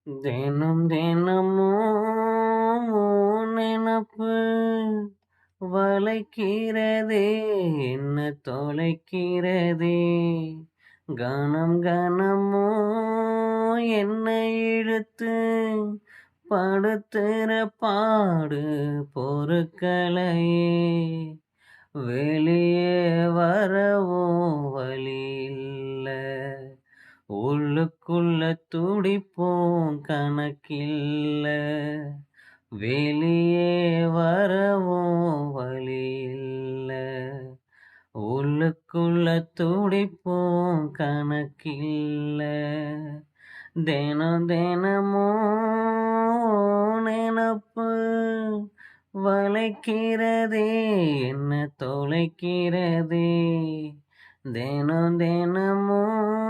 தினம் தினமும் உன் நினப்பு வளைக்கிறதே, என்ன தொலைக்கிறதே. கணம் கணமோ என்னை இழுத்து படுத்துற பாடு பொறுக்கலையே. வெளியே வரவும் வழி இல்ல, உள்ளுக்குள்ள துடிப்போம் கணக்கில்ல. வெளியே வரவும் வழி இல்ல, உள்ளுக்குள்ள துடிப்போம் கணக்கில்ல. தினம் தினமும் நினப்பு வளைக்கிறதே, என்ன தொலைக்கிறதே. தினம் தினமும்